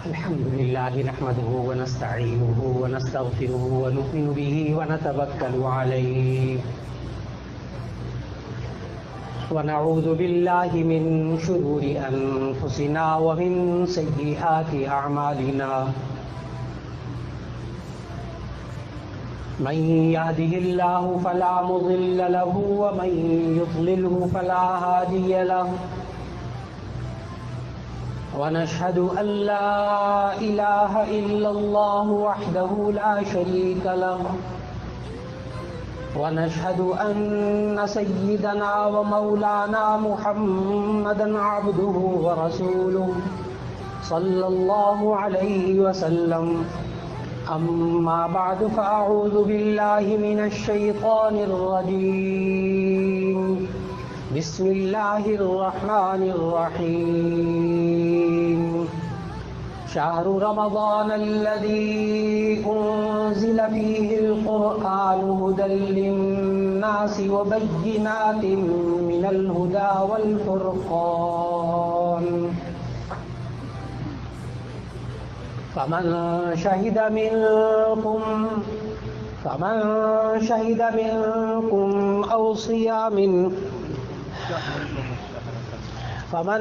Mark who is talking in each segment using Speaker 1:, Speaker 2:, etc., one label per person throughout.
Speaker 1: الحمد لله نحمده ونستعينه ونستغفره ونؤمن به ونتوكل عليه ونعوذ بالله من شرور أنفسنا ومن سيئات أعمالنا من يهده الله فلا مضل له ومن يضلله فلا هادي له ونشهد أن لا إله إلا الله وحده لا شريك له ونشهد أن سيدنا ومولانا محمدا عبده ورسوله صلى الله عليه وسلم أما بعد فأعوذ بالله من الشيطان الرجيم بسم الله الرحمن الرحيم شهر رمضان الذي أنزل فيه القرآن هدى للناس وبينات من الهدى والفرقان فمن شهد منكم أو صيام فمن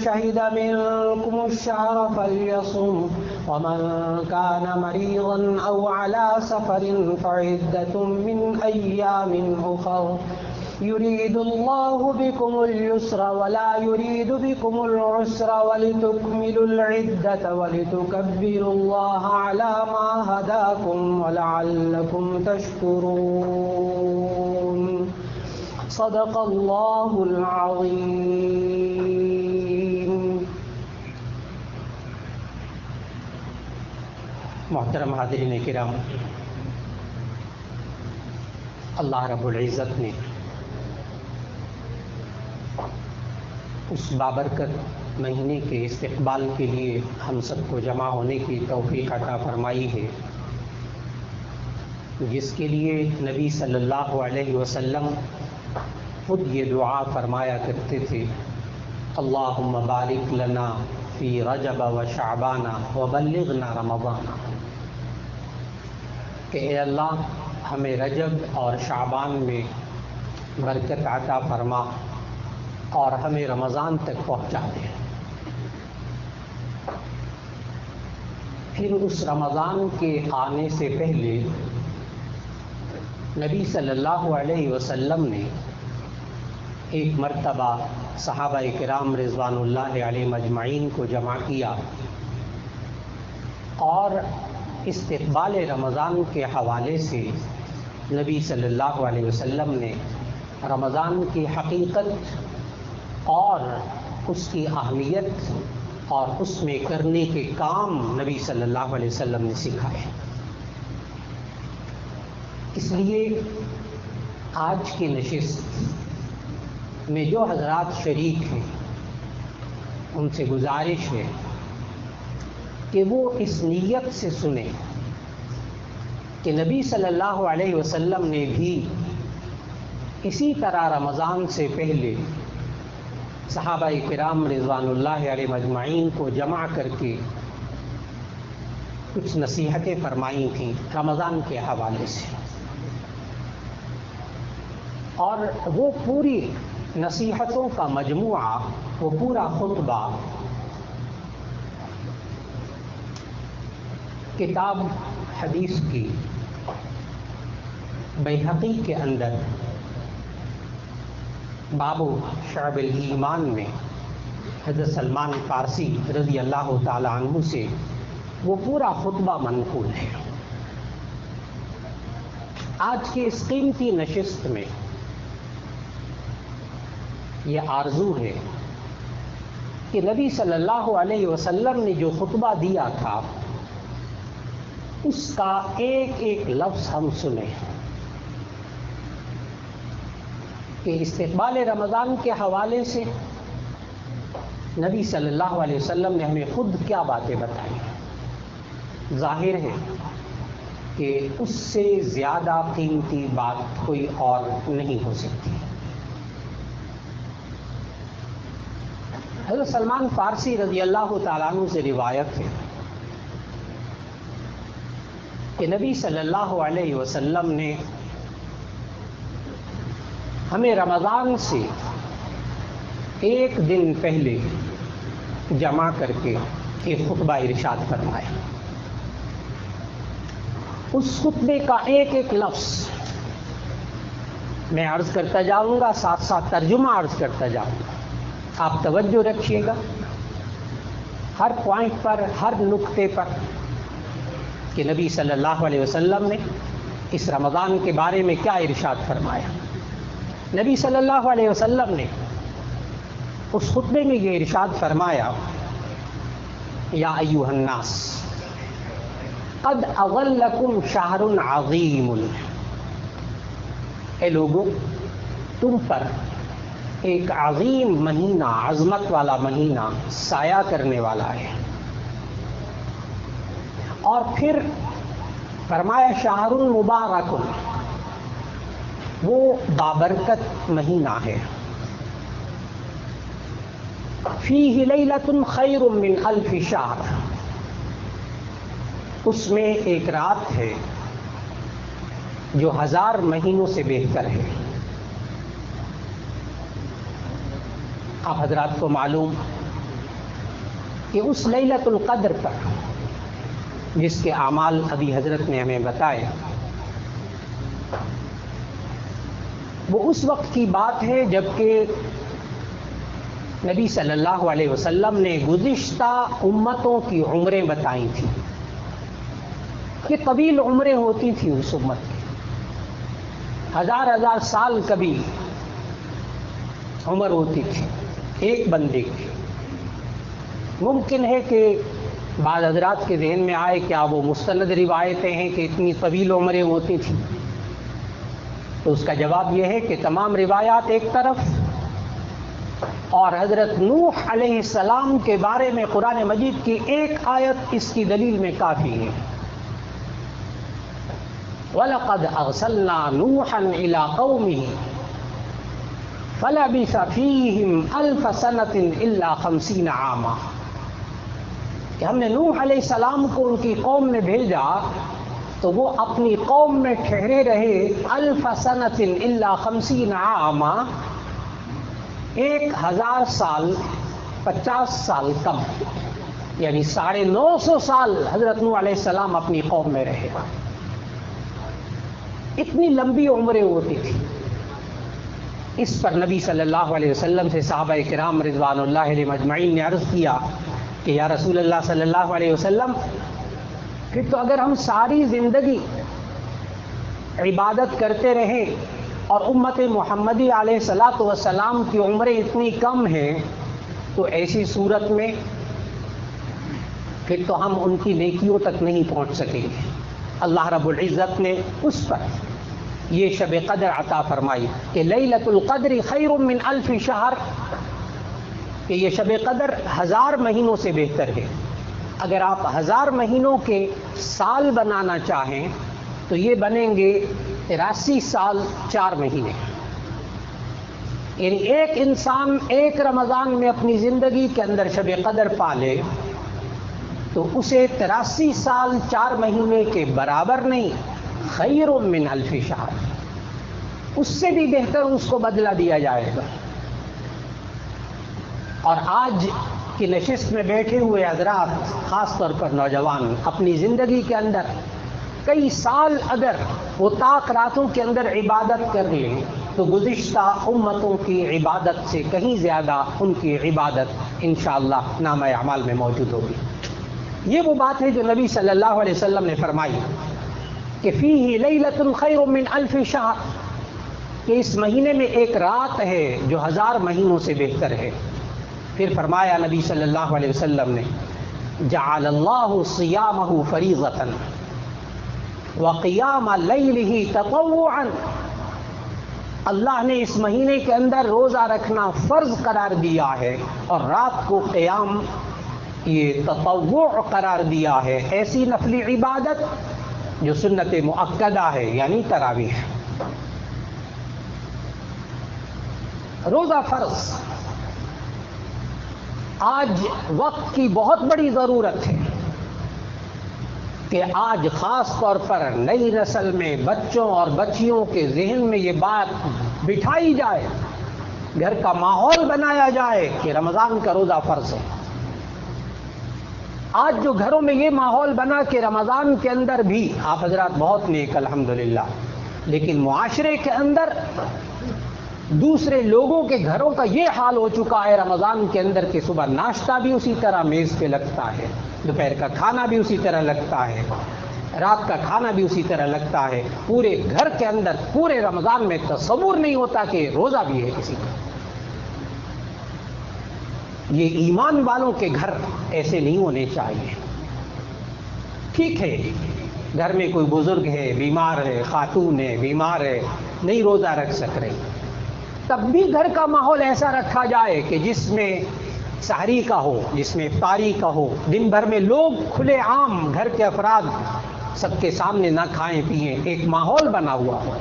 Speaker 1: شهد منكم الشهر فليصم ومن كان مريضا أو على سفر فعدة من أيام أخر يريد الله بكم اليسر ولا يريد بكم العسر ولتكملوا العدة ولتكبروا الله على ما هداكم ولعلكم تشكرون صدق اللہ العظیم۔ محترم حاضرین کرام، اللہ رب العزت نے اس بابرکت مہینے کے استقبال کے لیے ہم سب کو جمع ہونے کی توفیق عطا فرمائی ہے، جس کے لیے نبی صلی اللہ علیہ وسلم خود یہ دعا فرمایا کرتے تھے، اللہم بارک لنا فی رجب و شعبان وبلغنا رمضان، کہ اے اللہ ہمیں رجب اور شعبان میں برکت عطا فرما اور ہمیں رمضان تک پہنچا دے۔ پھر اس رمضان کے آنے سے پہلے نبی صلی اللہ علیہ وسلم نے ایک مرتبہ صحابہ کرام رضوان اللہ علیہم اجمعین کو جمع کیا اور استقبال رمضان کے حوالے سے نبی صلی اللہ علیہ وسلم نے رمضان کی حقیقت اور اس کی اہمیت اور اس میں کرنے کے کام نبی صلی اللہ علیہ وسلم نے سکھائے۔ اس لیے آج کی نشست میں جو حضرات شریک ہیں ان سے گزارش ہے کہ وہ اس نیت سے سنیں کہ نبی صلی اللہ علیہ وسلم نے بھی اسی طرح رمضان سے پہلے صحابہ کرام رضوان اللہ علیہ مجمعین کو جمع کر کے کچھ نصیحتیں فرمائی تھیں رمضان کے حوالے سے، اور وہ پوری نصیحتوں کا مجموعہ، وہ پورا خطبہ کتاب حدیث کی بیہقی کے اندر باب شعب الایمان میں حضرت سلمان فارسی رضی اللہ تعالی عنہ سے وہ پورا خطبہ منقول ہے۔ آج کی اس قیمتی نشست میں یہ آرزو ہے کہ نبی صلی اللہ علیہ وسلم نے جو خطبہ دیا تھا اس کا ایک ایک لفظ ہم سنیں، کہ استقبال رمضان کے حوالے سے نبی صلی اللہ علیہ وسلم نے ہمیں خود کیا باتیں بتائی۔ ظاہر ہے کہ اس سے زیادہ قیمتی بات کوئی اور نہیں ہو سکتی۔ حضرت سلمان فارسی رضی اللہ تعالیٰ عنہ سے روایت ہے کہ نبی صلی اللہ علیہ وسلم نے ہمیں رمضان سے ایک دن پہلے جمع کر کے ایک خطبہ ارشاد فرمایا. اس خطبے کا ایک ایک لفظ میں عرض کرتا جاؤں گا، ساتھ ساتھ ترجمہ عرض کرتا جاؤں گا. آپ توجہ رکھیے گا ہر پوائنٹ پر، ہر نقطے پر کہ نبی صلی اللہ علیہ وسلم نے اس رمضان کے بارے میں کیا ارشاد فرمایا. نبی صلی اللہ علیہ وسلم نے اس خطبے میں یہ ارشاد فرمایا، یا ایھا الناس قد اظلکم شہر عظیم. اے لوگوں، تم پر ایک عظیم مہینہ، عظمت والا مہینہ سایہ کرنے والا ہے. اور پھر فرمایا شہر مبارک، وہ بابرکت مہینہ ہے. فیہ لیلۃ خیر من الف شہر، اس میں ایک رات ہے جو 1000 مہینوں سے بہتر ہے. آپ حضرات کو معلوم کہ اس لیلۃ القدر پر جس کے اعمال ابھی حضرت نے ہمیں بتائے، وہ اس وقت کی بات ہے جبکہ نبی صلی اللہ علیہ وسلم نے گزشتہ امتوں کی عمریں بتائی تھیں کہ طویل عمریں ہوتی تھیں اس امت کی، 1000 سال کبھی عمر ہوتی تھی ایک بندے کی. ممکن ہے کہ بعض حضرات کے ذہن میں آئے کیا وہ مستند روایتیں ہیں کہ اتنی طویل عمریں ہوتی تھیں؟ تو اس کا جواب یہ ہے کہ تمام روایات ایک طرف، اور حضرت نوح علیہ السلام کے بارے میں قرآن مجید کی ایک آیت اس کی دلیل میں کافی ہے. وَلَقَدْ أَرْسَلْنَا نُوحًا إِلَىٰ قَوْمِهِ فَلَبِثَ فِيهِمْ أَلْفَ سَنَةٍ إِلَّا 50 عَامًا. کہ ہم نے نوح علیہ السلام کو ان کی قوم میں بھیجا تو وہ اپنی قوم میں ٹھہرے رہے 1000 سنة إِلَّا 50 عَامًا، 1000 سال 50 سال کم، یعنی 950 سال حضرت نوح علیہ السلام اپنی قوم میں رہے. اتنی لمبی عمریں ہوتی تھی. اس پر نبی صلی اللہ علیہ وسلم سے صحابہ کرام رضوان اللہ علیہم اجمعین نے عرض کیا کہ یا رسول اللہ صلی اللہ علیہ وسلم، پھر تو اگر ہم ساری زندگی عبادت کرتے رہیں اور امت محمدی علیہ الصلاۃ والسلام کی عمریں اتنی کم ہیں تو ایسی صورت میں پھر تو ہم ان کی نیکیوں تک نہیں پہنچ سکیں گے. اللہ رب العزت نے اس پر یہ شب قدر عطا فرمائی کہ لیلۃ القدر خیر من الف شہر، کہ یہ شب قدر 1000 مہینوں سے بہتر ہے. اگر آپ 1000 مہینوں کے سال بنانا چاہیں تو یہ بنیں گے 83 سال 4 مہینے. یعنی ایک انسان ایک رمضان میں اپنی زندگی کے اندر شب قدر پا لے تو اسے 83 سال 4 مہینے کے برابر نہیں، خیر من الف شہر، اس سے بھی بہتر اس کو بدلہ دیا جائے گا. اور آج کی نشست میں بیٹھے ہوئے حضرات، خاص طور پر نوجوان، اپنی زندگی کے اندر کئی سال اگر وہ طاق راتوں کے اندر عبادت کر لیں تو گزشتہ امتوں کی عبادت سے کہیں زیادہ ان کی عبادت انشاءاللہ نامہ اعمال میں موجود ہوگی. یہ وہ بات ہے جو نبی صلی اللہ علیہ وسلم نے فرمائی کہ فیہ لیلۃ خیر من الف شہر، کہ اس مہینے میں ایک رات ہے جو 1000 مہینوں سے بہتر ہے. پھر فرمایا نبی صلی اللہ علیہ وسلم نے، جعل اللہ صیامہ فریضۃ وقیام لیلہ تطوعا، اللہ نے اس مہینے کے اندر روزہ رکھنا فرض قرار دیا ہے اور رات کو قیام یہ تطوع قرار دیا ہے، ایسی نفلی عبادت جو سنت مؤکدہ ہے، یعنی تراویح. روزہ فرض آج وقت کی بہت بڑی ضرورت ہے. کہ آج خاص طور پر نئی نسل میں بچوں اور بچیوں کے ذہن میں یہ بات بٹھائی جائے، گھر کا ماحول بنایا جائے کہ رمضان کا روزہ فرض ہے۔ آج جو گھروں میں یہ ماحول بنا کہ رمضان کے اندر بھی آپ حضرات بہت نیک الحمدللہ، لیکن معاشرے کے اندر دوسرے لوگوں کے گھروں کا یہ حال ہو چکا ہے رمضان کے اندر کہ صبح ناشتہ بھی اسی طرح میز پہ لگتا ہے، دوپہر کا کھانا بھی اسی طرح لگتا ہے، رات کا کھانا بھی اسی طرح لگتا ہے، پورے گھر کے اندر پورے رمضان میں تصور نہیں ہوتا کہ روزہ بھی ہے کسی کا۔ یہ ایمان والوں کے گھر ایسے نہیں ہونے چاہیے۔ ٹھیک ہے، گھر میں کوئی بزرگ ہے، بیمار ہے، خاتون ہے، بیمار ہے، نہیں روزہ رکھ سک رہی، تب بھی گھر کا ماحول ایسا رکھا جائے کہ جس میں سحری کا ہو، جس میں افطاری کا ہو، دن بھر میں لوگ کھلے عام گھر کے افراد سب کے سامنے نہ کھائیں پیئیں، ایک ماحول بنا ہوا ہو۔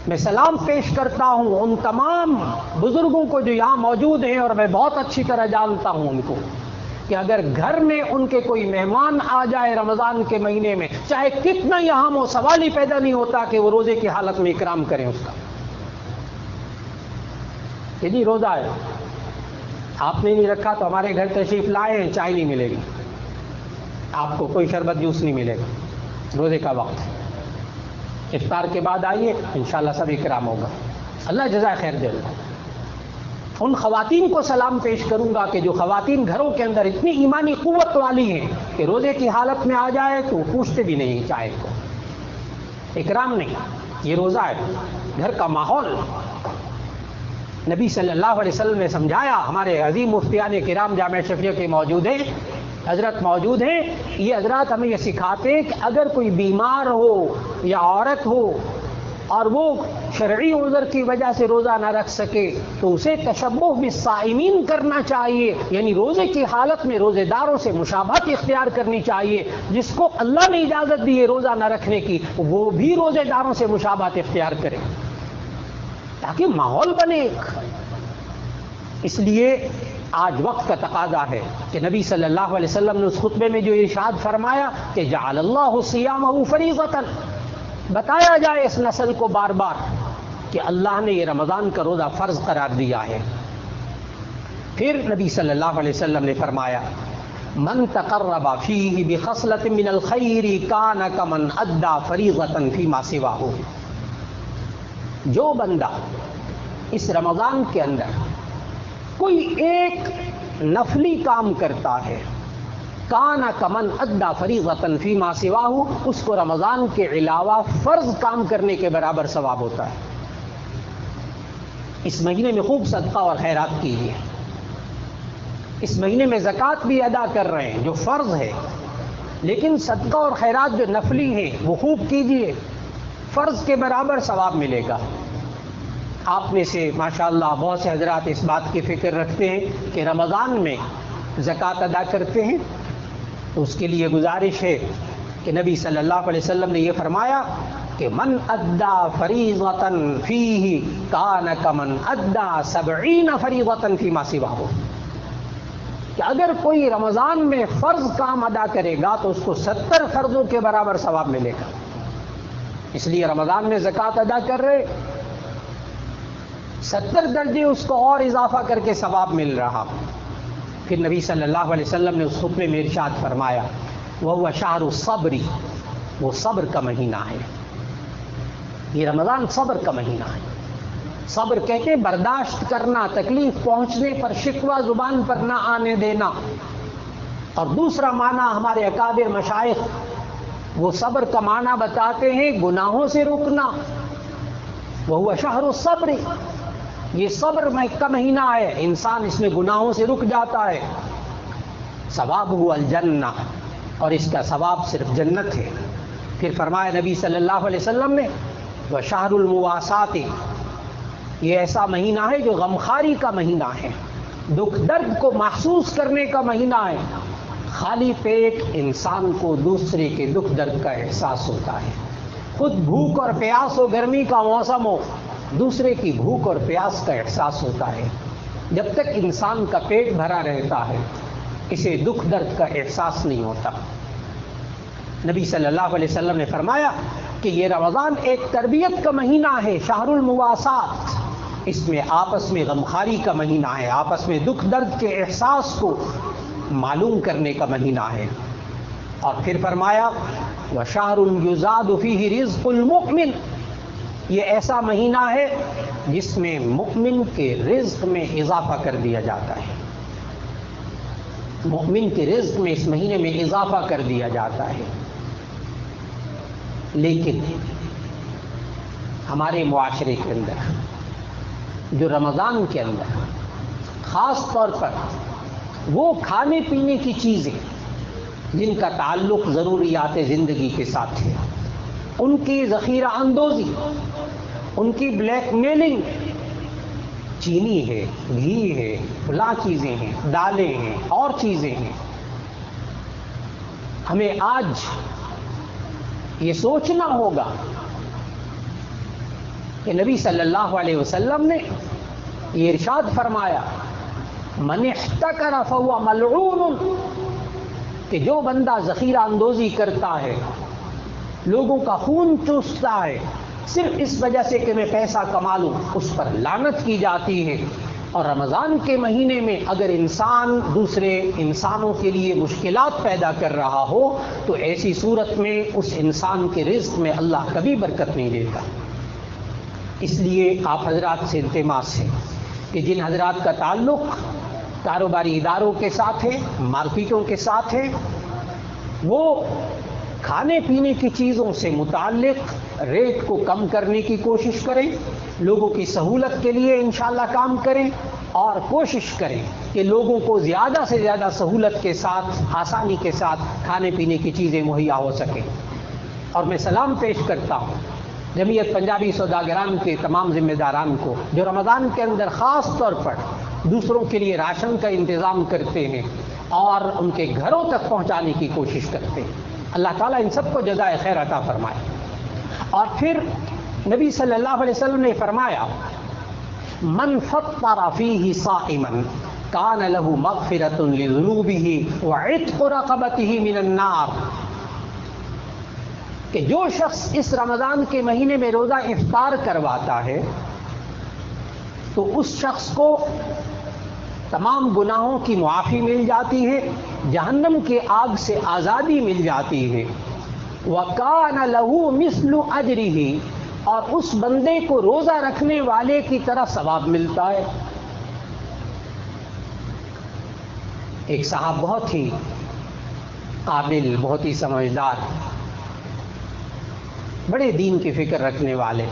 Speaker 1: میں سلام پیش کرتا ہوں ان تمام بزرگوں کو جو یہاں موجود ہیں، اور میں بہت اچھی طرح جانتا ہوں ان کو، کہ اگر گھر میں ان کے کوئی مہمان آ جائے رمضان کے مہینے میں، چاہے کتنا یہاں ہو، سوال ہی پیدا نہیں ہوتا کہ وہ روزے کی حالت میں اکرام کریں اس کا، کہ جی روزہ ہے، آپ نے نہیں رکھا تو ہمارے گھر تشریف لائے ہیں، چائے نہیں ملے گی آپ کو، کوئی شربت جوس نہیں ملے گا، روزے کا وقت ہے، افطار کے بعد آئیے انشاءاللہ سب اکرام ہوگا، اللہ جزائے خیر دے گا۔ ان خواتین کو سلام پیش کروں گا کہ جو خواتین گھروں کے اندر اتنی ایمانی قوت والی ہیں کہ روزے کی حالت میں آ جائے تو پوچھتے بھی نہیں چائے کو، اکرام نہیں، یہ روزہ ہے، گھر کا ماحول۔ نبی صلی اللہ علیہ وسلم نے سمجھایا، ہمارے عظیم مفتیان کرام جامعہ شفیع کے موجود ہیں، حضرت موجود ہیں، یہ حضرات ہمیں یہ سکھاتے ہیں کہ اگر کوئی بیمار ہو یا عورت ہو اور وہ شرعی عذر کی وجہ سے روزہ نہ رکھ سکے تو اسے تشبہ بالصائمین کرنا چاہیے، یعنی روزے کی حالت میں روزے داروں سے مشابہت اختیار کرنی چاہیے۔ جس کو اللہ نے اجازت دی ہے روزہ نہ رکھنے کی، وہ بھی روزے داروں سے مشابہت اختیار کرے تاکہ ماحول بنے ایک۔ اس لیے آج وقت کا تقاضا ہے کہ نبی صلی اللہ علیہ وسلم نے اس خطبے میں جو ارشاد فرمایا کہ جعل اللہ صیامہ فریضۃ، بتایا جائے اس نسل کو بار بار کہ اللہ نے یہ رمضان کا روزہ فرض قرار دیا ہے۔ پھر نبی صلی اللہ علیہ وسلم نے فرمایا من تقرب فیہ بخصلۃ من الخیر کان کمن ادی فریضۃ فیما سواہ، جو بندہ اس رمضان کے اندر کوئی ایک نفلی کام کرتا ہے، کان کمن ادی فریضۃ فیما سواہ، اس کو رمضان کے علاوہ فرض کام کرنے کے برابر ثواب ہوتا ہے۔ اس مہینے میں خوب صدقہ اور خیرات کیجیے، اس مہینے میں زکوٰۃ بھی ادا کر رہے ہیں جو فرض ہے، لیکن صدقہ اور خیرات جو نفلی ہیں وہ خوب کیجیے، فرض کے برابر ثواب ملے گا۔ آپ میں سے ماشاءاللہ بہت سے حضرات اس بات کی فکر رکھتے ہیں کہ رمضان میں زکوٰۃ ادا کرتے ہیں، تو اس کے لیے گزارش ہے کہ نبی صلی اللہ علیہ وسلم نے یہ فرمایا کہ من ادا فریضۃ فیہ کان کمن ادا 70 فریضۃ فیما سواہ، کہ اگر کوئی رمضان میں فرض کام ادا کرے گا تو اس کو 70 فرضوں کے برابر ثواب ملے گا۔ اس لیے رمضان میں زکوٰۃ ادا کر رہے 70 درجے اس کو اور اضافہ کر کے ثواب مل رہا۔ پھر نبی صلی اللہ علیہ وسلم نے اس خطبے میں ارشاد فرمایا وَهُوَ شَهْرُ الصَّبْرِ، وہ صبر کا مہینہ ہے، یہ رمضان صبر کا مہینہ ہے۔ صبر کہتے ہیں برداشت کرنا، تکلیف پہنچنے پر شکوہ زبان پر نہ آنے دینا، اور دوسرا معنی ہمارے اکابر مشائخ وہ صبر کا معنی بتاتے ہیں گناہوں سے رکنا۔ وَهُوَ شَهْرُ الصَّبْرِ، یہ صبر کا مہینہ ہے، انسان اس میں گناہوں سے رک جاتا ہے۔ ثوابہ الجنہ، اور اس کا ثواب صرف جنت ہے۔ پھر فرمایا نبی صلی اللہ علیہ وسلم نے وَشَهْرُ الْمُوَاسَاةِ، یہ ایسا مہینہ ہے جو غمخواری کا مہینہ ہے، دکھ درد کو محسوس کرنے کا مہینہ ہے۔ خالی پیٹ انسان کو دوسرے کے دکھ درد کا احساس ہوتا ہے، خود بھوک اور پیاس ہو، گرمی کا موسم ہو، دوسرے کی بھوک اور پیاس کا احساس ہوتا ہے۔ جب تک انسان کا پیٹ بھرا رہتا ہے اسے دکھ درد کا احساس نہیں ہوتا۔ نبی صلی اللہ علیہ وسلم نے فرمایا کہ یہ رمضان ایک تربیت کا مہینہ ہے، شہر المواسات، اس میں آپس میں غمخواری کا مہینہ ہے، آپس میں دکھ درد کے احساس کو معلوم کرنے کا مہینہ ہے۔ اور پھر فرمایا وَشَهْرٌ يُزَادُ فِيهِ رِزْقُ الْمُؤْمِنِ، یہ ایسا مہینہ ہے جس میں مؤمن کے رزق میں اضافہ کر دیا جاتا ہے، مؤمن کے رزق میں اس مہینے میں اضافہ کر دیا جاتا ہے۔ لیکن ہمارے معاشرے کے اندر جو رمضان کے اندر خاص طور پر وہ کھانے پینے کی چیزیں جن کا تعلق ضروریات زندگی کے ساتھ ہے، ان کی ذخیرہ اندوزی، ان کی بلیک میلنگ، چینی ہے، گھی ہے، فلاں چیزیں ہیں، دالیں ہیں اور چیزیں ہیں، ہمیں آج یہ سوچنا ہوگا کہ نبی صلی اللہ علیہ وسلم نے یہ ارشاد فرمایا من احتکر فہو ملعون، کہ جو بندہ ذخیرہ اندوزی کرتا ہے، لوگوں کا خون چوستا ہے صرف اس وجہ سے کہ میں پیسہ کما لوں، اس پر لعنت کی جاتی ہے۔ اور رمضان کے مہینے میں اگر انسان دوسرے انسانوں کے لیے مشکلات پیدا کر رہا ہو تو ایسی صورت میں اس انسان کے رزق میں اللہ کبھی برکت نہیں دیتا۔ اس لیے آپ حضرات سے التماس ہے کہ جن حضرات کا تعلق کاروباری اداروں کے ساتھ ہے، مارکیٹوں کے ساتھ ہے، وہ کھانے پینے کی چیزوں سے متعلق ریٹ کو کم کرنے کی کوشش کریں، لوگوں کی سہولت کے لیے انشاءاللہ کام کریں، اور کوشش کریں کہ لوگوں کو زیادہ سے زیادہ سہولت کے ساتھ، آسانی کے ساتھ کھانے پینے کی چیزیں مہیا ہو سکیں۔ اور میں سلام پیش کرتا ہوں جمعیت پنجابی سوداگران کے تمام ذمہ داران کو جو رمضان کے اندر خاص طور پر دوسروں کے لیے راشن کا انتظام کرتے ہیں اور ان کے گھروں تک پہنچانے کی کوشش کرتے ہیں۔ اللہ تعالیٰ ان سب کو جزائے خیر عطا فرمائے۔ اور پھر نبی صلی اللہ علیہ وسلم نے فرمایا من فطر فیہ صائما کان لہ مغفرۃ لذنوبہ وعتق رقبتہ من النار، کہ جو شخص اس رمضان کے مہینے میں روزہ افطار کرواتا ہے تو اس شخص کو تمام گناہوں کی معافی مل جاتی ہے، جہنم کے آگ سے آزادی مل جاتی ہے، وَكَانَ لَهُ مِثْلُ أَجْرِهِ، اور اس بندے کو روزہ رکھنے والے کی طرح ثواب ملتا ہے۔ ایک صاحب بہت ہی قابل، بہت ہی سمجھدار، بڑے دین کی فکر رکھنے والے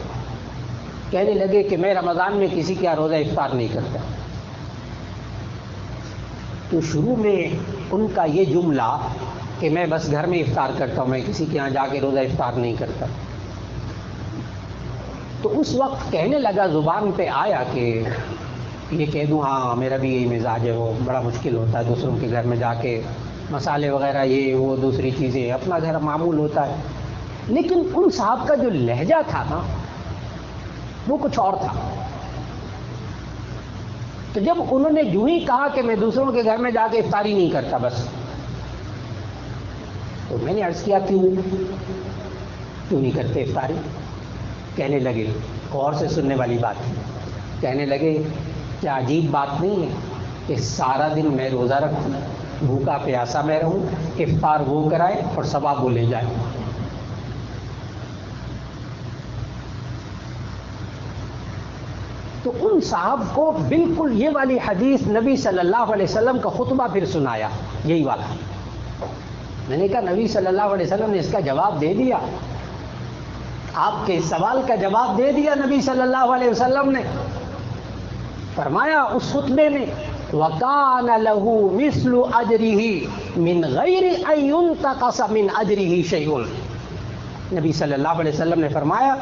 Speaker 1: کہنے لگے کہ میں رمضان میں کسی کے یہاں روزہ افطار نہیں کرتا۔ تو شروع میں ان کا یہ جملہ کہ میں بس گھر میں افطار کرتا ہوں، میں کسی کے یہاں جا کے روزہ افطار نہیں کرتا، تو اس وقت کہنے لگا، زبان پہ آیا کہ یہ کہہ دوں ہاں میرا بھی یہی مزاج ہے، وہ بڑا مشکل ہوتا ہے دوسروں کے گھر میں جا کے مسالے وغیرہ یہ وہ دوسری چیزیں، اپنا گھر معمول ہوتا ہے۔ لیکن ان صاحب کا جو لہجہ تھا نا وہ کچھ اور تھا۔ تو جب انہوں نے یوں ہی کہا کہ میں دوسروں کے گھر میں جا کے افطاری نہیں کرتا بس، تو میں نے عرض کیا کیوں نہیں کرتے افطاری؟ کہنے لگے، غور سے سننے والی بات ہے، کہنے لگے کیا عجیب بات نہیں ہے کہ سارا دن میں روزہ رکھوں، بھوکا پیاسا میں رہوں، افطار وہ کرائے اور ثواب وہ لے جائے۔ تو ان صاحب کو بالکل یہ والی حدیث نبی صلی اللہ علیہ وسلم کا خطبہ پھر سنایا، یہی والا۔ میں نے کہا نبی صلی اللہ علیہ وسلم نے اس کا جواب دے دیا، آپ کے سوال کا جواب دے دیا نبی صلی اللہ علیہ وسلم نے۔ فرمایا اس خطبے میں وَكَانَ لَهُ مِثْلُ أَجْرِهِ مِنْ غَيْرِ أَن يُنْتَقَصَ مِنْ أَجْرِهِ شَيْءٌ۔ نبی صلی اللہ علیہ وسلم نے فرمایا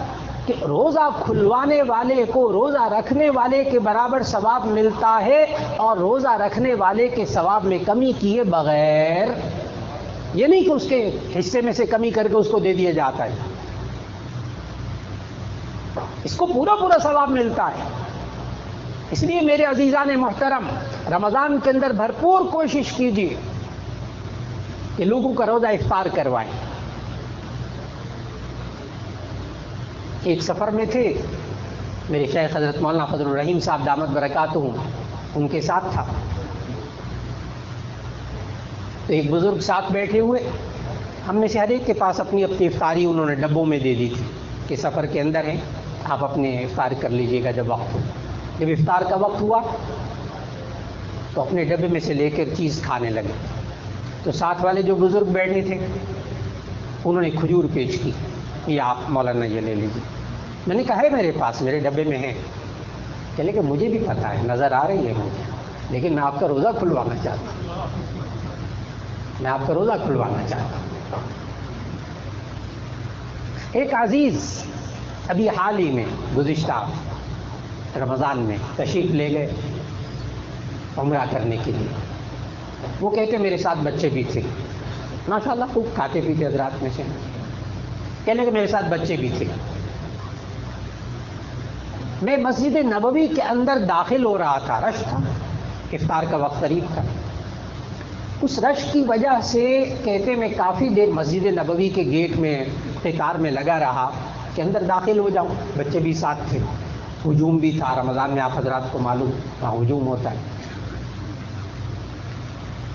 Speaker 1: کہ روزہ کھلوانے والے کو روزہ رکھنے والے کے برابر ثواب ملتا ہے، اور روزہ رکھنے والے کے ثواب میں کمی کیے بغیر، یہ نہیں کہ اس کے حصے میں سے کمی کر کے اس کو دے دیا جاتا ہے، اس کو پورا پورا ثواب ملتا ہے۔ اس لیے میرے عزیزان محترم، رمضان کے اندر بھرپور کوشش کیجیے کہ لوگوں کا روزہ افطار کروائیں، ایک سفر میں تھے، میرے شیخ حضرت مولانا فضل الرحیم صاحب دامت برکاتہم ان کے ساتھ تھا، تو ایک بزرگ ساتھ بیٹھے ہوئے، ہم میں سے ہر ایک کے پاس اپنی اپنی افطاری انہوں نے ڈبوں میں دے دی تھی کہ سفر کے اندر ہیں، آپ اپنے افطار کر لیجئے گا جب وقت ہو۔ جب افطار کا وقت ہوا تو اپنے ڈبے میں سے لے کر چیز کھانے لگے، تو ساتھ والے جو بزرگ بیٹھے تھے انہوں نے کھجور پیش کی، یہ آپ مولانا یہ لے لیجیے۔ میں نے کہا ہے میرے پاس، میرے ڈبے میں ہے۔ کہنے کہ مجھے بھی پتہ ہے، نظر آ رہی ہے مجھے، لیکن میں آپ کا روزہ کھلوانا چاہتا ہوں، میں آپ کا روزہ کھلوانا چاہتا ہوں۔ ایک عزیز ابھی حال ہی میں گزشتہ رمضان میں تشریف لے گئے عمرہ کرنے کے لیے، وہ کہتے میرے ساتھ بچے بھی تھے، ماشاءاللہ خوب کھاتے پیتے حضرات میں سے، کہنے کہ میرے ساتھ بچے بھی تھے۔ میں مسجد نبوی کے اندر داخل ہو رہا تھا، رش تھا، افطار کا وقت قریب تھا، اس رش کی وجہ سے کہتے میں کافی دیر مسجد نبوی کے گیٹ میں قطار میں لگا رہا کہ اندر داخل ہو جاؤں، بچے بھی ساتھ تھے، ہجوم بھی تھا، رمضان میں آپ حضرات کو معلوم وہاں ہجوم ہوتا ہے۔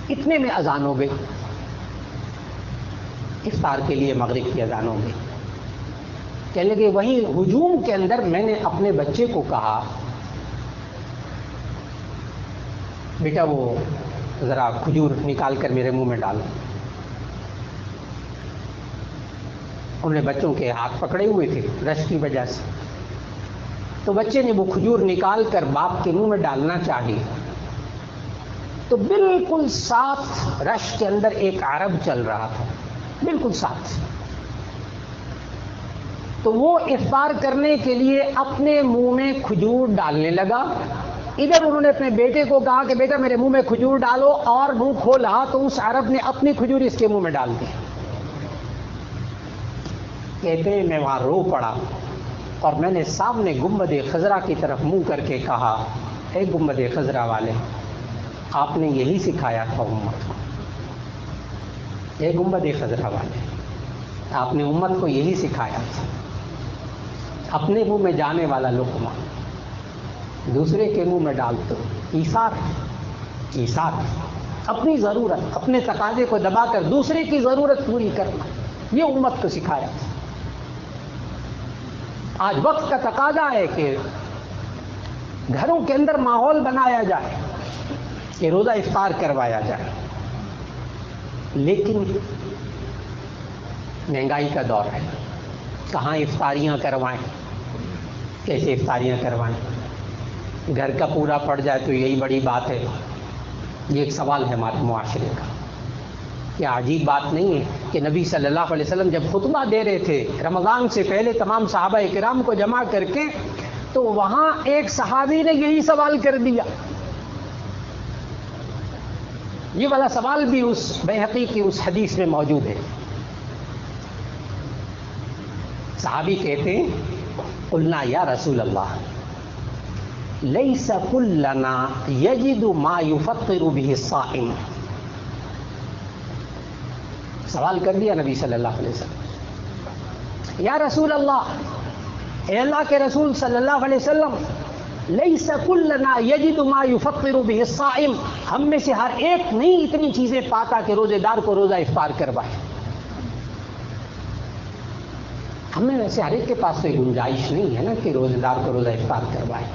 Speaker 1: اتنے میں اذان ہو گئی، افطار کے لیے مغرب کی اذان ہو گئی۔ کہنے لگے وہیں ہجوم کے اندر میں نے اپنے بچے کو کہا بیٹا وہ ذرا کھجور نکال کر میرے منہ میں ڈالو۔ انہوں نے بچوں کے ہاتھ پکڑے ہوئے تھے رش کی وجہ سے، تو بچے نے وہ کھجور نکال کر باپ کے منہ میں ڈالنا چاہی، تو بالکل ساتھ رش کے اندر ایک عرب چل رہا تھا، بالکل ساتھ، تو وہ افطار کرنے کے لیے اپنے منہ میں کھجور ڈالنے لگا۔ ادھر انہوں نے اپنے بیٹے کو کہا کہ بیٹا میرے منہ میں کھجور ڈالو، اور منہ کھولا تو اس عرب نے اپنی کھجور اس کے منہ میں ڈال دی۔ کہتے ہیں میں وہاں رو پڑا، اور میں نے سامنے گنبد خضرا کی طرف منہ کر کے کہا اے گنبد خضرا والے، آپ نے یہی سکھایا تھا امت کو، اے گنبد خضرا والے آپ نے امت کو یہی سکھایا تھا، اپنے منہ میں جانے والا لقمہ دوسرے کے منہ میں ڈال دو، ایثار، اپنی ضرورت، اپنے تقاضے کو دبا کر دوسرے کی ضرورت پوری کرنا، یہ امت کو سکھایا تھا۔ آج وقت کا تقاضا ہے کہ گھروں کے اندر ماحول بنایا جائے کہ روزہ افطار کروایا جائے، لیکن مہنگائی کا دور ہے، کہاں افطاریاں کروائیں، کیسے افطاریاں کروائیں، گھر کا پورا پڑ جائے تو یہی بڑی بات ہے۔ یہ ایک سوال ہے ہمارے معاشرے کا۔ کیا عجیب بات نہیں ہے کہ نبی صلی اللہ علیہ وسلم جب خطبہ دے رہے تھے رمضان سے پہلے تمام صحابہ کرام کو جمع کر کے، تو وہاں ایک صحابی نے یہی سوال کر دیا۔ یہ والا سوال بھی اس بیہقی کی اس حدیث میں موجود ہے۔ صحابی کہتے ہیں قلنا یا رسول اللہ لیس کلنا یجد ما یفطر به الصائم۔ سوال کر دیا نبی صلی اللہ علیہ وسلم، یا رسول اللہ، اے اللہ کے رسول صلی اللہ علیہ وسلم، لیس کلنا یجد ما یفطر به الصائم، ہم میں سے ہر ایک نہیں اتنی چیزیں پاتا کہ روزے دار کو روزہ افطار کروائے۔ ہم میں ویسے ہر ایک کے پاس کوئی گنجائش نہیں ہے نا کہ روزے دار کو روزہ افطار کروائے۔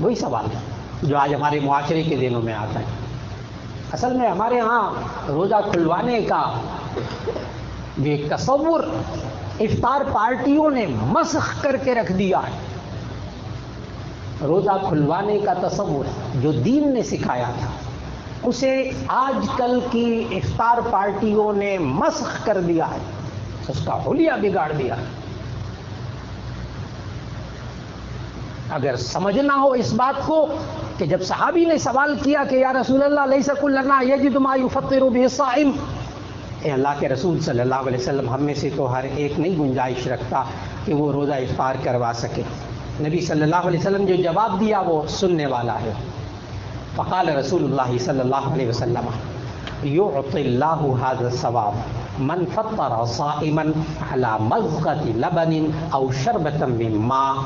Speaker 1: وہی سوال ہے جو آج ہمارے معاشرے کے دنوں میں آتا ہے۔ اصل میں ہمارے ہاں روزہ کھلوانے کا یہ تصور افطار پارٹیوں نے مسخ کر کے رکھ دیا ہے۔ روزہ کھلوانے کا تصور جو دین نے سکھایا تھا اسے آج کل کی افطار پارٹیوں نے مسخ کر دیا ہے، اس کا حلیہ بگاڑ دیا۔ اگر سمجھنا ہو اس بات کو کہ جب صحابی نے سوال کیا کہ یا رسول اللہ لیس کلنا یجد ما یفطر به الصائم، اے اللہ کے رسول صلی اللہ علیہ وسلم، ہم میں سے تو ہر ایک نہیں گنجائش رکھتا کہ وہ روزہ افطار کروا سکے۔ نبی صلی اللہ علیہ وسلم جو جواب دیا وہ سننے والا ہے۔ فقال رسول اللہ صلی اللہ علیہ وسلم یعطی اللہ ھذا الثواب من فطر صائما على مضغة لبن او شربة من ماء.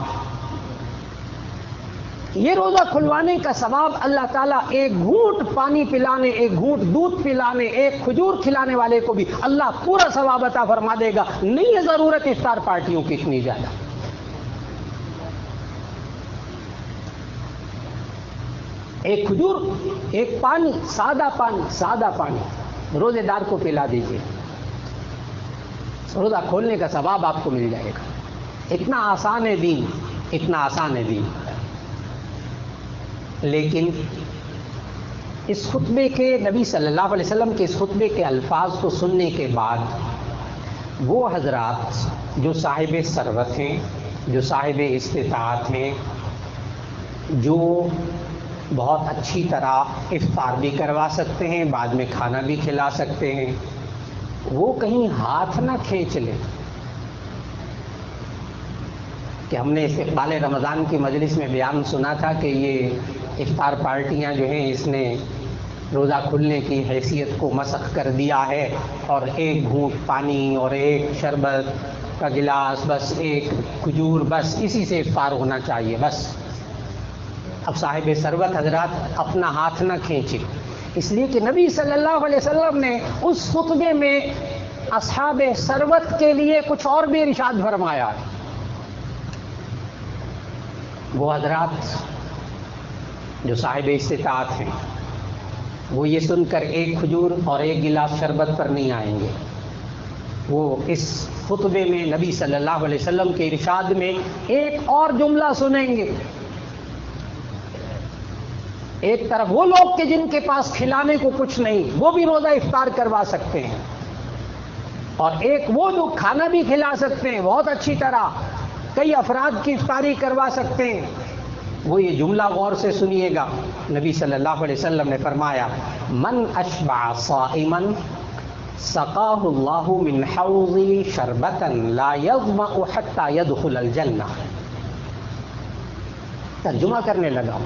Speaker 1: یہ روزہ کھلوانے کا ثواب اللہ تعالیٰ ایک گھونٹ پانی پلانے، ایک گھونٹ دودھ پلانے، ایک کھجور کھلانے والے کو بھی اللہ پورا ثواب عطا فرما دے گا. نہیں ہے ضرورت افطار پارٹیوں کی اتنی زیادہ. ایک کھجور، ایک پانی، سادہ پانی روزے دار کو پلا دیجیے، روزہ کھولنے کا ثواب آپ کو مل جائے گا. اتنا آسان ہے دین، اتنا آسان ہے دین. لیکن اس خطبے کے، نبی صلی اللہ علیہ وسلم کے اس خطبے کے الفاظ کو سننے کے بعد وہ حضرات جو صاحب ثروت ہیں، جو صاحب استطاعت ہیں، جو بہت اچھی طرح افطار بھی کروا سکتے ہیں، بعد میں کھانا بھی کھلا سکتے ہیں، وہ کہیں ہاتھ نہ کھینچ لیں کہ ہم نے استقبال رمضان کی مجلس میں بیان سنا تھا کہ یہ افطار پارٹیاں جو ہیں اس نے روزہ کھلنے کی حیثیت کو مسخ کر دیا ہے، اور ایک گھونٹ پانی اور ایک شربت کا گلاس، بس ایک کھجور، بس اسی سے افطار ہونا چاہیے بس. اب صاحب ثروت حضرات اپنا ہاتھ نہ کھینچے، اس لیے کہ نبی صلی اللہ علیہ وسلم نے اس خطبے میں اصحاب ثروت کے لیے کچھ اور بھی ارشاد فرمایا ہے. وہ حضرات جو صاحب استطاعت ہیں وہ یہ سن کر ایک کھجور اور ایک گلاس شربت پر نہیں آئیں گے. وہ اس خطبے میں نبی صلی اللہ علیہ وسلم کے ارشاد میں ایک اور جملہ سنیں گے. ایک طرف وہ لوگ کہ جن کے پاس کھلانے کو کچھ نہیں، وہ بھی روزہ افطار کروا سکتے ہیں، اور ایک وہ جو کھانا بھی کھلا سکتے ہیں، بہت اچھی طرح کئی افراد کی افطاری کروا سکتے ہیں. وہ یہ جملہ غور سے سنیے گا. نبی صلی اللہ علیہ وسلم نے فرمایا من اشبع صائما سقاہ اللہ من حوضی شربتا لا یظمأ حتی یدخل الجنہ. ترجمہ کرنے لگا.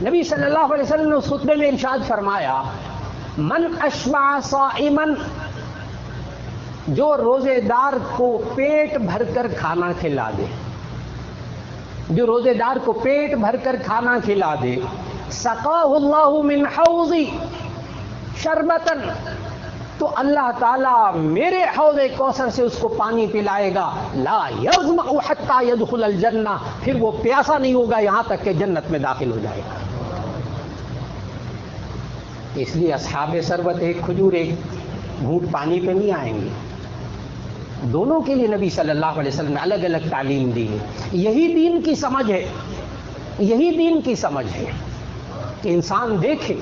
Speaker 1: نبی صلی اللہ علیہ وسلم نے اس خطبے میں ارشاد فرمایا من اشبع صائما، جو روزے دار کو پیٹ بھر کر کھانا کھلا دے، جو روزے دار کو پیٹ بھر کر کھانا کھلا دے، سقاہ اللہ من حوضی شربتا، تو اللہ تعالیٰ میرے حوض کوثر سے اس کو پانی پلائے گا. لا یظمأ حتی یدخل الجنہ، پھر وہ پیاسا نہیں ہوگا یہاں تک کہ جنت میں داخل ہو جائے گا. اس لیے اصحاب ثروت ایک کھجور ایک گھونٹ پانی پہ نہیں آئیں گے. دونوں کے لیے نبی صلی اللہ علیہ وسلم نے الگ الگ تعلیم دی ہے. یہی دین کی سمجھ ہے، یہی دین کی سمجھ ہے کہ انسان دیکھے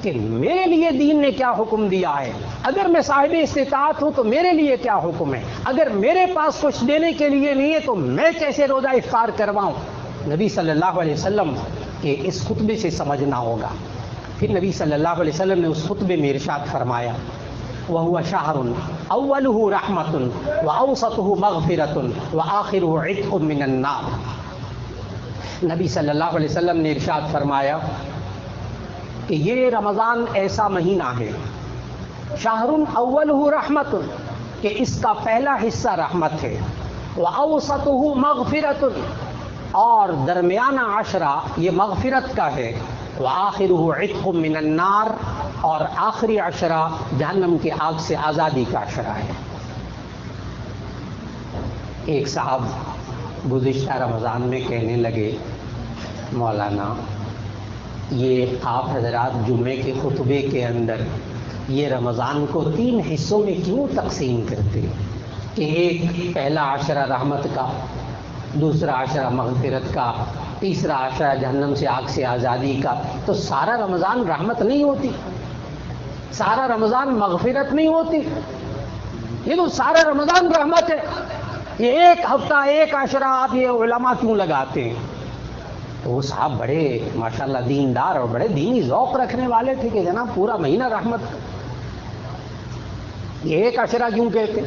Speaker 1: کہ میرے لیے دین نے کیا حکم دیا ہے. اگر میں صاحب استطاعت ہوں تو میرے لیے کیا حکم ہے، اگر میرے پاس کچھ دینے کے لیے نہیں ہے تو میں کیسے روزہ افطار کرواؤں. نبی صلی اللہ علیہ وسلم کے اس خطبے سے سمجھنا ہوگا. پھر نبی صلی اللہ علیہ وسلم نے اس خطبے میں ارشاد فرمایا وَهُوَ شَهْرٌ أَوَّلُهُ رَحْمَةٌ وَأَوْسَطُهُ مَغْفِرَةٌ وَآخِرُهُ عِتْقٌ مِّنَ النَّارِ. نبی صلی اللہ علیہ وسلم نے ارشاد فرمایا کہ یہ رمضان ایسا مہینہ ہے، شہر اولہ رحمت، کہ اس کا پہلا حصہ رحمت ہے، وَأَوْسَطُهُ مَغْفِرَةٌ، اور درمیانہ عشرہ یہ مغفرت کا ہے، وَآخِرُهُ عِتْقٌ مِّنَ النَّارِ، اور آخری عشرہ جہنم کی آگ سے آزادی کا عشرہ ہے. ایک صاحب گزشتہ رمضان میں کہنے لگے مولانا یہ آپ حضرات جمعے کے خطبے کے اندر یہ رمضان کو 3 حصوں میں کیوں تقسیم کرتے کہ ایک پہلا عشرہ رحمت کا، دوسرا عشرہ مغفرت کا، تیسرا عشرہ جہنم سے آگ سے آزادی کا. تو سارا رمضان رحمت نہیں ہوتی، سارا رمضان مغفرت نہیں ہوتی، یہ تو سارا رمضان رحمت ہے. یہ ایک ہفتہ ایک عشرہ آپ یہ علماء کیوں لگاتے ہیں؟ تو وہ صاحب بڑے ماشاءاللہ دیندار اور بڑے دینی ذوق رکھنے والے تھے کہ جناب پورا مہینہ رحمت کا، یہ ایک عشرہ کیوں کہتے،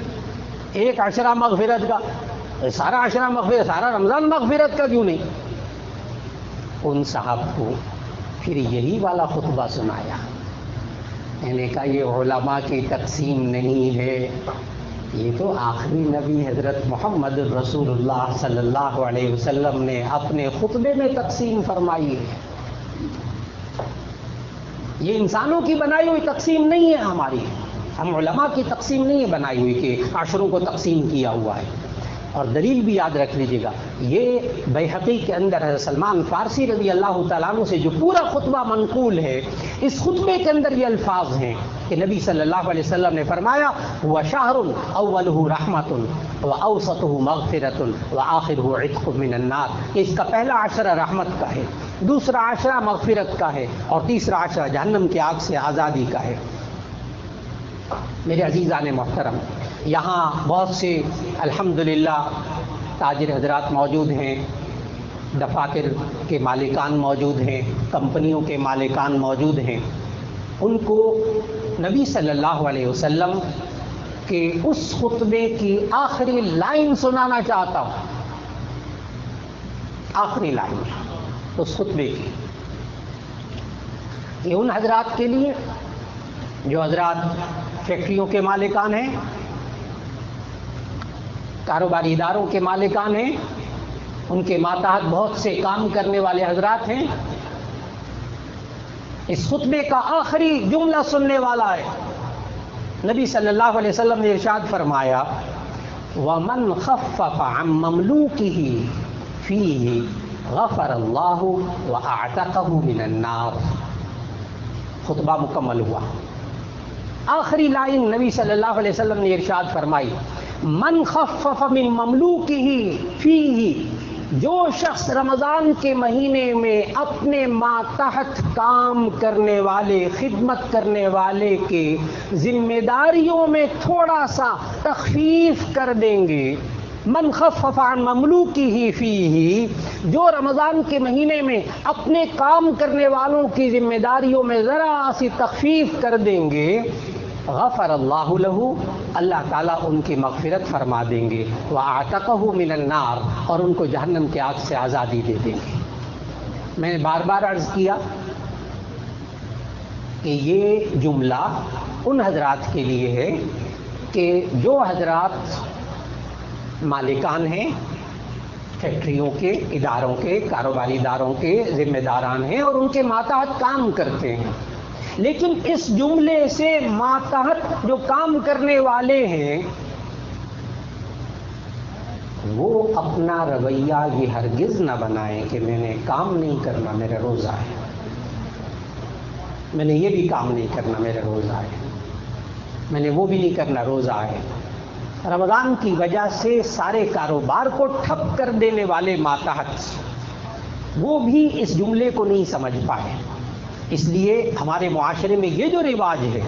Speaker 1: ایک عشرہ مغفرت کا، سارا عشرہ مغفرت، سارا رمضان مغفرت کا کیوں نہیں؟ ان صاحب کو پھر یہی والا خطبہ سنایا میں نے کہا یہ علماء کی تقسیم نہیں ہے، یہ تو آخری نبی حضرت محمد رسول اللہ صلی اللہ علیہ وسلم نے اپنے خطبے میں تقسیم فرمائی ہے۔ یہ انسانوں کی بنائی ہوئی تقسیم نہیں ہے ہماری، ہم علماء کی تقسیم نہیں ہے بنائی ہوئی کہ عشروں کو تقسیم کیا ہوا ہے۔ اور دلیل بھی یاد رکھ لیجیے گا، یہ بیہقی کے اندر حضرت سلمان فارسی رضی اللہ تعالیٰ عنہ سے جو پورا خطبہ منقول ہے، اس خطبے کے اندر یہ الفاظ ہیں کہ نبی صلی اللہ علیہ وسلم نے فرمایا وَشَهْرٌ أَوَّلُهُ رَحْمَةٌ وَأَوْسَطُهُ مَغْفِرَةٌ وَآخِرُهُ عِتْقٌ مِّنَ النَّارِ، کہ اس کا پہلا عشرہ رحمت کا ہے، دوسرا عشرہ مغفرت کا ہے، اور تیسرا عشرہ جہنم کی آگ سے آزادی کا ہے۔ میرے عزیزان محترم، یہاں بہت سے الحمدللہ تاجر حضرات موجود ہیں، دفاتر کے مالکان موجود ہیں، کمپنیوں کے مالکان موجود ہیں، ان کو نبی صلی اللہ علیہ وسلم کے اس خطبے کی آخری لائن سنانا چاہتا ہوں، آخری لائن اس خطبے کی۔ یہ ان حضرات کے لیے جو حضرات فیکٹریوں کے مالکان ہیں، کاروباری اداروں کے مالکان ہیں، ان کے ماتحت بہت سے کام کرنے والے حضرات ہیں، اس خطبے کا آخری جملہ سننے والا ہے۔ نبی صلی اللہ علیہ وسلم نے ارشاد فرمایا وَمَنْ خَفَّفَ عَنْ مَمْلُوكِهِ فِيهِ غَفَرَ اللَّهُ وَأَعْتَقَهُ مِنَ النَّارِ۔ خطبہ مکمل ہوا، آخری لائن نبی صلی اللہ علیہ وسلم نے ارشاد فرمائی من خفف من مملوکہ فیہ، جو شخص رمضان کے مہینے میں اپنے ماتحت کام کرنے والے، خدمت کرنے والے کے ذمہ داریوں میں تھوڑا سا تخفیف کر دیں گے، من خفف عن مملوکہ فیہ، جو رمضان کے مہینے میں اپنے کام کرنے والوں کی ذمہ داریوں میں ذرا سی تخفیف کر دیں گے، غفر اللہ لہ، اللہ تعالیٰ ان کی مغفرت فرما دیں گے، وَأَعْتَقَهُ مِنَ النَّارِ، اور ان کو جہنم کے آگ سے آزادی دے دیں گے۔ میں نے بار بار عرض کیا کہ یہ جملہ ان حضرات کے لیے ہے کہ جو حضرات مالکان ہیں، فیکٹریوں کے، اداروں کے، کاروباری اداروں کے ذمہ داران ہیں اور ان کے ماتحت کام کرتے ہیں، لیکن اس جملے سے ماتحت جو کام کرنے والے ہیں وہ اپنا رویہ یہ ہرگز نہ بنائیں کہ میں نے کام نہیں کرنا، میرا روزہ ہے، میں نے یہ بھی کام نہیں کرنا، میرا روزہ ہے، میں نے وہ بھی نہیں کرنا، روزہ ہے۔ رمضان کی وجہ سے سارے کاروبار کو ٹھپ کر دینے والے ماتحت وہ بھی اس جملے کو نہیں سمجھ پائے۔ اس لیے ہمارے معاشرے میں یہ جو رواج ہے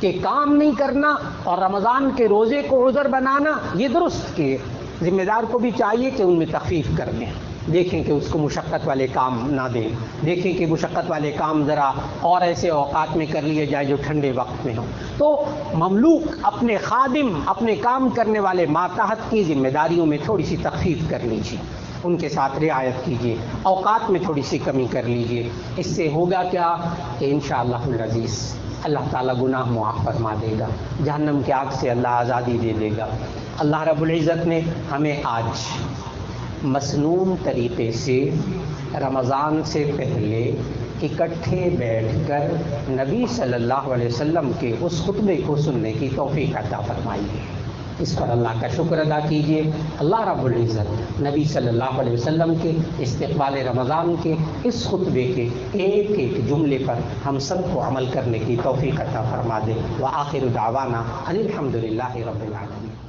Speaker 1: کہ کام نہیں کرنا اور رمضان کے روزے کو عذر بنانا، یہ درست کہ ذمہ دار کو بھی چاہیے کہ ان میں تخفیف کر دیں، دیکھیں کہ اس کو مشقت والے کام نہ دیں، دیکھیں کہ مشقت والے کام ذرا اور ایسے اوقات میں کر لیے جائے جو ٹھنڈے وقت میں ہوں۔ تو مملوک اپنے خادم، اپنے کام کرنے والے ماتحت کی ذمہ داریوں میں تھوڑی سی تخفیف کر لیجیے، ان کے ساتھ رعایت کیجیے، اوقات میں تھوڑی سی کمی کر لیجیے۔ اس سے ہوگا کیا کہ انشاءاللہ العزیز اللہ تعالیٰ گناہ معاف فرما دے گا، جہنم کی آگ سے اللہ آزادی دے دے گا۔ اللہ رب العزت نے ہمیں آج مسنون طریقے سے رمضان سے پہلے اکٹھے بیٹھ کر نبی صلی اللہ علیہ وسلم کے اس خطبے کو سننے کی توفیق عطا فرمائی ہے، اس پر اللہ کا شکر ادا کیجیے۔ اللہ رب العزت نبی صلی اللہ علیہ وسلم کے استقبال رمضان کے اس خطبے کے ایک ایک جملے پر ہم سب کو عمل کرنے کی توفیق عطا فرما دے۔ وآخر دعوانا ان الحمد للہ رب العالمین۔